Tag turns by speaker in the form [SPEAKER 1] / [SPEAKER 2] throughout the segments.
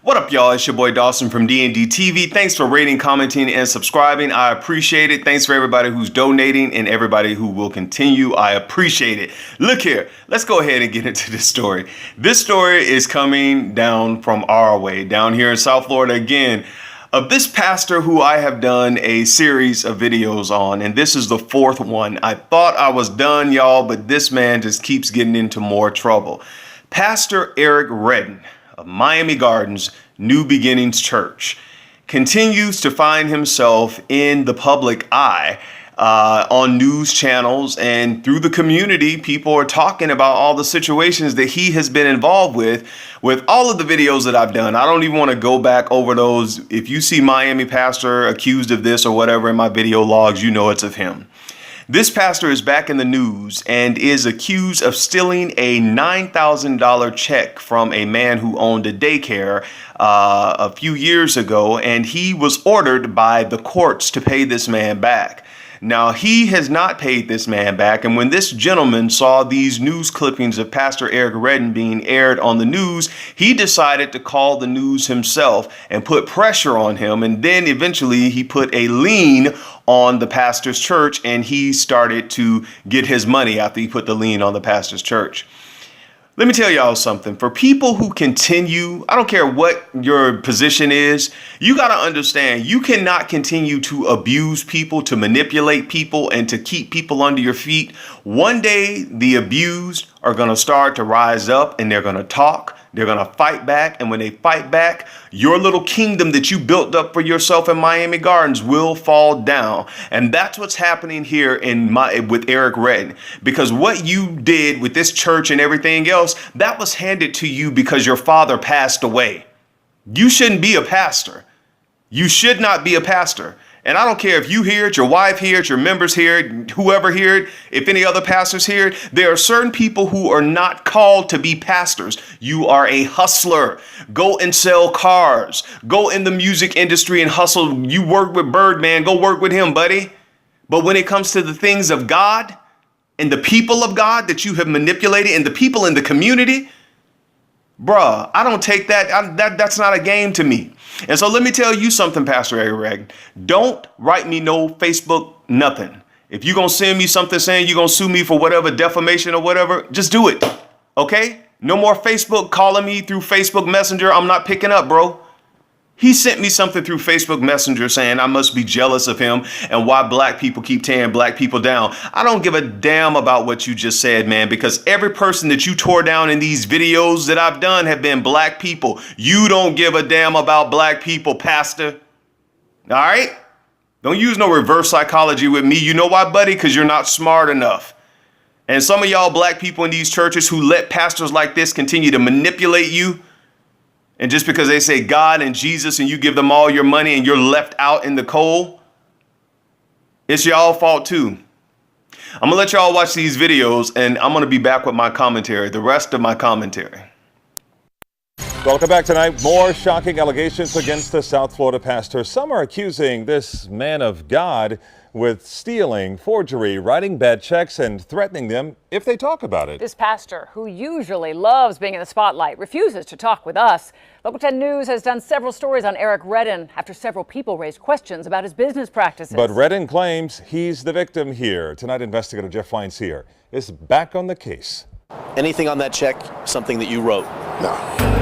[SPEAKER 1] What up, y'all? It's your boy Dawson from D&D TV. Thanks for rating, commenting, and subscribing. I appreciate it. Thanks for everybody who's donating and everybody who will continue. I appreciate it. Look here, let's go ahead and get into this story. This story is coming down from our way, down here in South Florida again, of this pastor who I have done a series of videos on, and this is the fourth one. I thought I was done, y'all, but this man just keeps getting into more trouble. Pastor Eric Readon of Miami Gardens New Beginnings Church continues to find himself in the public eye on news channels and through the community. People are talking about all the situations that he has been involved with all of the videos that I've done. I don't even want to go back over those. If you see Miami pastor accused of this or whatever in my video logs, you know it's of him. This pastor is back in the news and is accused of stealing a $9,000 check from a man who owned a daycare a few years ago, and he was ordered by the courts to pay this man back. Now, he has not paid this man back, and when this gentleman saw these news clippings of Pastor Eric Readon being aired on the news, he decided to call the news himself and put pressure on him, and then eventually he put a lien on the pastor's church, and he started to get his money after he put the lien on the pastor's church. Let me tell y'all something. For people who continue, I don't care what your position is, you got to understand you cannot continue to abuse people, to manipulate people, and to keep people under your feet. One day, the abused are going to start to rise up and they're going to talk. They're going to fight back. And when they fight back, your little kingdom that you built up for yourself in Miami Gardens will fall down. And that's what's happening here with Eric Readon. Because what you did with this church and everything else, that was handed to you because your father passed away. You shouldn't be a pastor. You should not be a pastor. And I don't care if you hear it, your wife hear it, your members hear it, whoever hear it, if any other pastors hear it. There are certain people who are not called to be pastors. You are a hustler. Go and sell cars. Go in the music industry and hustle. You work with Birdman. Go work with him, buddy. But when it comes to the things of God and the people of God that you have manipulated and the people in the community, bruh, I don't take that. That's not a game to me. And so let me tell you something, Pastor Eric Readon. Don't write me no Facebook, nothing. If you're going to send me something saying you're going to sue me for whatever, defamation or whatever, just do it. Okay? No more Facebook calling me through Facebook Messenger. I'm not picking up, bro. He sent me something through Facebook Messenger saying I must be jealous of him and why black people keep tearing black people down. I don't give a damn about what you just said, man, because every person that you tore down in these videos that I've done have been black people. You don't give a damn about black people, pastor. All right? Don't use no reverse psychology with me. You know why, buddy? Because you're not smart enough. And some of y'all black people in these churches who let pastors like this continue to manipulate you, and just because they say God and Jesus and you give them all your money and you're left out in the cold, it's y'all fault too. I'm going to let y'all watch these videos and I'm going to be back with my commentary, the rest of my commentary.
[SPEAKER 2] Welcome back tonight. More shocking allegations against the South Florida pastor. Some are accusing this man of God with stealing, forgery, writing bad checks, and threatening them if they talk about it.
[SPEAKER 3] This pastor, who usually loves being in the spotlight, refuses to talk with us. Local 10 News has done several stories on Eric Readon after several people raised questions about his business practices.
[SPEAKER 2] But Readon claims he's the victim here. Tonight, investigator Jeff Feinseer is back on the case.
[SPEAKER 4] Anything on that check, something that you wrote?
[SPEAKER 5] No.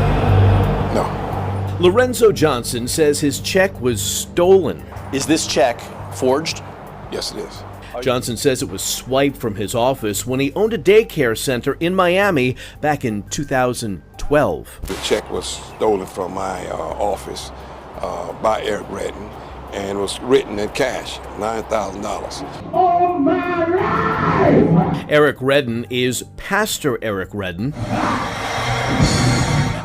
[SPEAKER 5] Lorenzo Johnson says his check was stolen.
[SPEAKER 4] Is this check forged?
[SPEAKER 5] Yes, it is. Johnson says it was swiped from his office when he owned a daycare center in Miami back in 2012.
[SPEAKER 6] The check was stolen from my office by Eric Readon and was written in cash, $9,000.
[SPEAKER 7] All my life!
[SPEAKER 5] Eric Readon is Pastor Eric Readon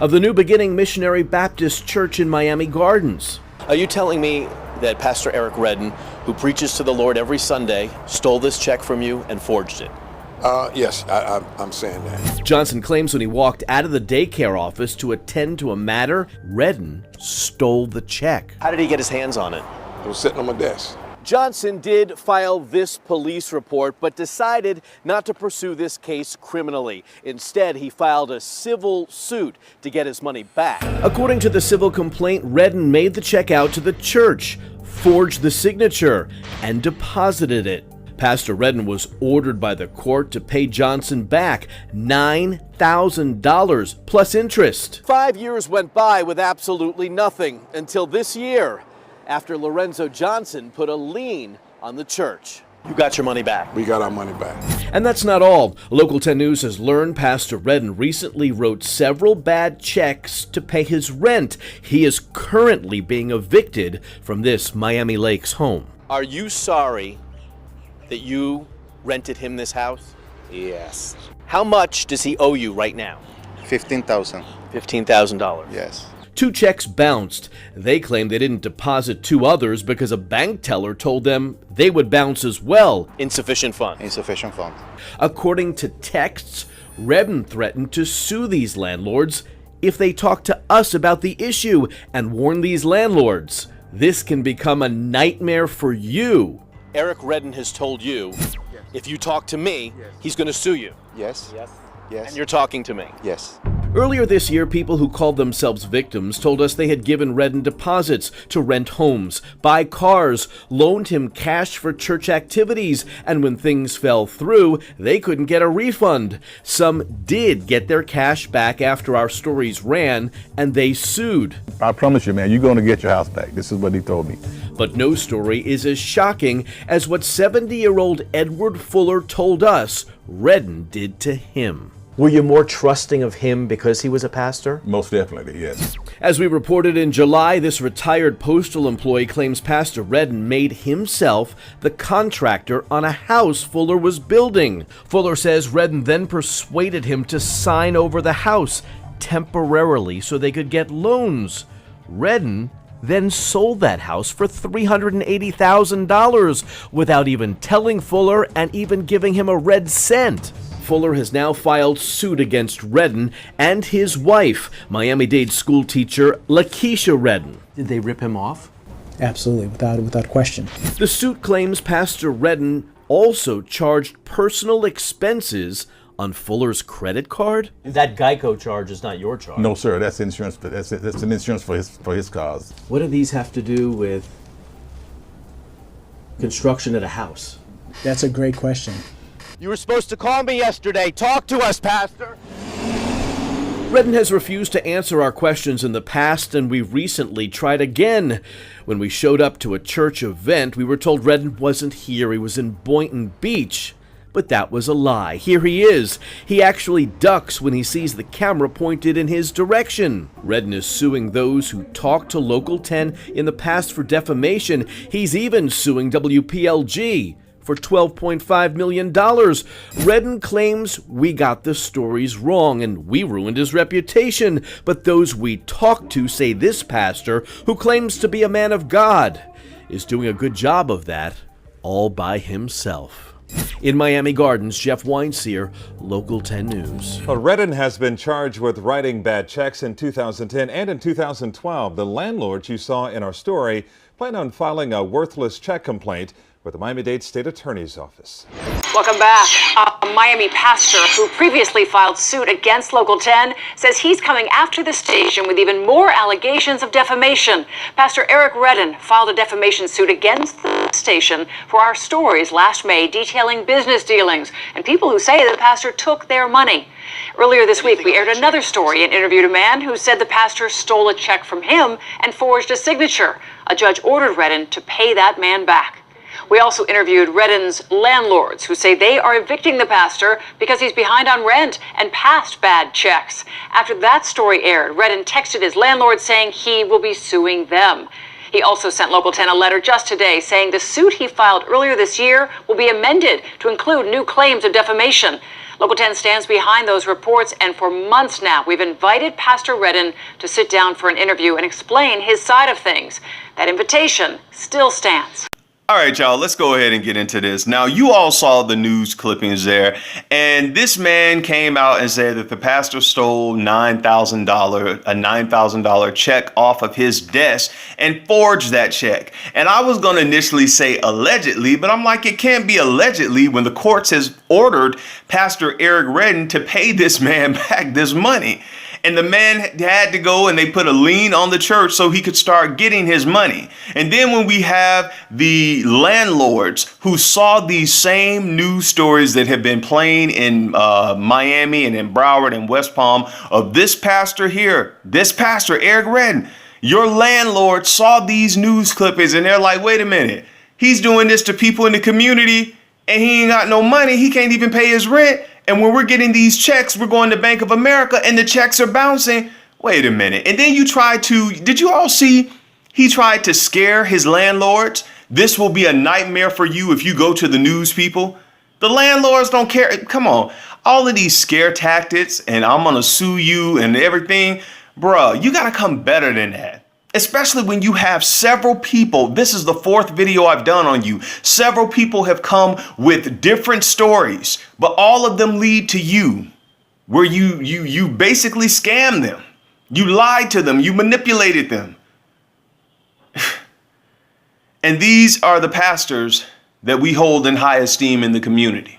[SPEAKER 5] of the New Beginning Missionary Baptist Church in Miami Gardens.
[SPEAKER 4] Are you telling me that Pastor Eric Readon, who preaches to the Lord every Sunday, stole this check from you and forged it?
[SPEAKER 6] Yes, I'm saying that.
[SPEAKER 5] Johnson claims when he walked out of the daycare office to attend to a matter, Readon stole the check.
[SPEAKER 4] How did he get his hands on it?
[SPEAKER 6] It was sitting on my desk.
[SPEAKER 4] Johnson did file this police report, but decided not to pursue this case criminally. Instead, he filed a civil suit to get his money back.
[SPEAKER 5] According to the civil complaint, Readon made the check out to the church, forged the signature, and deposited it. Pastor Readon was ordered by the court to pay Johnson back $9,000 plus interest.
[SPEAKER 4] 5 years went by with absolutely nothing until this year, after Lorenzo Johnson put a lien on the church. You got your money back.
[SPEAKER 6] We got our money back.
[SPEAKER 5] And that's not all. Local 10 News has learned Pastor Readon recently wrote several bad checks to pay his rent. He is currently being evicted from this Miami Lakes home.
[SPEAKER 4] Are you sorry that you rented him this house?
[SPEAKER 8] Yes.
[SPEAKER 4] How much does he owe you right now?
[SPEAKER 8] $15,000.
[SPEAKER 4] $15,000.
[SPEAKER 8] Yes.
[SPEAKER 5] 2 checks bounced. They claim they didn't deposit 2 others because a bank teller told them they would bounce as well.
[SPEAKER 4] Insufficient funds.
[SPEAKER 8] Insufficient funds.
[SPEAKER 5] According to texts, Readon threatened to sue these landlords if they talk to us about the issue and warn these landlords. This can become a nightmare for you.
[SPEAKER 4] Eric Readon has told you, if you talk to me, he's going to sue you.
[SPEAKER 8] Yes. Yes. Yes.
[SPEAKER 4] And you're talking to me.
[SPEAKER 8] Yes.
[SPEAKER 5] Earlier this year, people who called themselves victims told us they had given Readon deposits to rent homes, buy cars, loaned him cash for church activities, and when things fell through, they couldn't get a refund. Some did get their cash back after our stories ran, and they sued.
[SPEAKER 9] I promise you, man, you're going to get your house back. This is what he told me.
[SPEAKER 5] But no story is as shocking as what 70-year-old Edward Fuller told us Readon did to him.
[SPEAKER 10] Were you more trusting of him because he was a pastor?
[SPEAKER 9] Most definitely, yes.
[SPEAKER 5] As we reported in July, this retired postal employee claims Pastor Readon made himself the contractor on a house Fuller was building. Fuller says Readon then persuaded him to sign over the house temporarily so they could get loans. Readon then sold that house for $380,000 without even telling Fuller and even giving him a red cent. Fuller has now filed suit against Readon and his wife, Miami-Dade school teacher Lakeisha Readon.
[SPEAKER 10] Did they rip him off?
[SPEAKER 11] Absolutely, without question.
[SPEAKER 5] The suit claims Pastor Readon also charged personal expenses on Fuller's credit card.
[SPEAKER 10] That Geico charge is not your charge.
[SPEAKER 9] No, sir. That's insurance. That's an insurance for his cause.
[SPEAKER 10] What do these have to do with construction at a house?
[SPEAKER 11] That's a great question.
[SPEAKER 4] You were supposed to call me yesterday. Talk to us, Pastor.
[SPEAKER 5] Readon has refused to answer our questions in the past, and we recently tried again. When we showed up to a church event, we were told Readon wasn't here. He was in Boynton Beach. But that was a lie. Here he is. He actually ducks when he sees the camera pointed in his direction. Readon is suing those who talked to Local 10 in the past for defamation. He's even suing WPLG for $12.5 million. Readon claims we got the stories wrong and we ruined his reputation. But those we talked to say this pastor, who claims to be a man of God, is doing a good job of that all by himself. In Miami Gardens, Jeff Weinseer, Local 10 News.
[SPEAKER 2] Well, Readon has been charged with writing bad checks in 2010 and in 2012. The landlord you saw in our story planned on filing a worthless check complaint with the Miami-Dade State Attorney's Office.
[SPEAKER 3] Welcome back. A Miami pastor who previously filed suit against Local 10 says he's coming after the station with even more allegations of defamation. Pastor Eric Readon filed a defamation suit against the station for our stories last May detailing business dealings and people who say the pastor took their money. Earlier this week, we aired another story and interviewed a man who said the pastor stole a check from him and forged a signature. A judge ordered Readon to pay that man back. We also interviewed Readon's landlords who say they are evicting the pastor because he's behind on rent and passed bad checks. After that story aired, Readon texted his landlord saying he will be suing them. He also sent Local 10 a letter just today saying the suit he filed earlier this year will be amended to include new claims of defamation. Local 10 stands behind those reports, and for months now, we've invited Pastor Readon to sit down for an interview and explain his side of things. That invitation still stands.
[SPEAKER 1] All right, y'all, let's go ahead and get into this. Now, you all saw the news clippings there, and this man came out and said that the pastor stole a $9,000 check off of his desk and forged that check. And I was going to initially say allegedly, but I'm like, it can't be allegedly when the courts has ordered Pastor Eric Readon to pay this man back this money. And the man had to go and they put a lien on the church so he could start getting his money. And then when we have the landlords who saw these same news stories that have been playing in Miami and in Broward and West Palm of this pastor here, this pastor, Eric Readon, your landlord saw these news clippings and they're like, wait a minute, he's doing this to people in the community and he ain't got no money. He can't even pay his rent. And when we're getting these checks, we're going to Bank of America and the checks are bouncing. Wait a minute. And then did you all see he tried to scare his landlords? This will be a nightmare for you if you go to the news people. The landlords don't care. Come on. All of these scare tactics and I'm going to sue you and everything. Bruh, you got to come better than that. Especially when you have several people. This is the 4th video I've done on you. Several people have come with different stories, but all of them lead to you, where you basically scammed them. You lied to them. You manipulated them. And these are the pastors that we hold in high esteem in the community.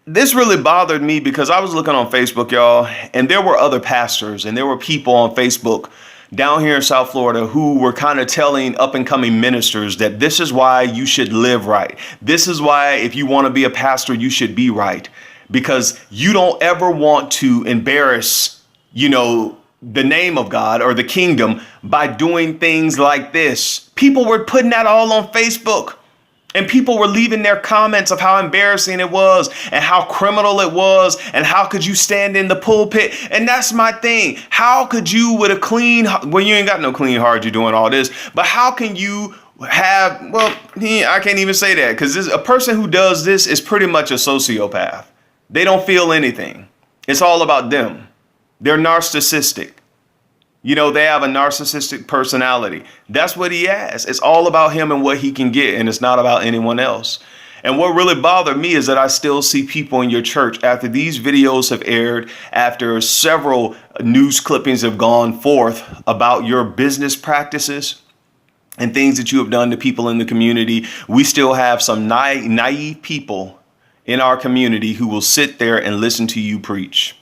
[SPEAKER 1] This really bothered me because I was looking on Facebook, y'all, and there were other pastors and there were people on Facebook down here in South Florida who were kind of telling up and coming ministers that this is why you should live right. This is why if you want to be a pastor, you should be right, because you don't ever want to embarrass, the name of God or the kingdom by doing things like this. People were putting that all on Facebook. And people were leaving their comments of how embarrassing it was and how criminal it was and how could you stand in the pulpit. And that's my thing. How could you with a clean, well, you ain't got no clean heart, you're doing all this, but how can you have, well, I can't even say that because a person who does this is pretty much a sociopath. They don't feel anything. It's all about them. They're narcissistic. They have a narcissistic personality. That's what he has. It's all about him and what he can get, and it's not about anyone else. And what really bothered me is that I still see people in your church after these videos have aired, after several news clippings have gone forth about your business practices and things that you have done to people in the community. We still have some naive people in our community who will sit there and listen to you preach.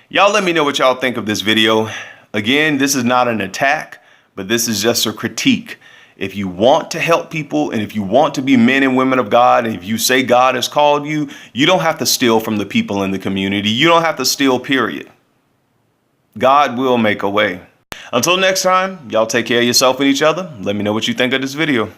[SPEAKER 1] Y'all let me know what y'all think of this video. Again, this is not an attack, but this is just a critique. If you want to help people and if you want to be men and women of God, and if you say God has called you, you don't have to steal from the people in the community. You don't have to steal, period. God will make a way. Until next time, y'all take care of yourself and each other. Let me know what you think of this video.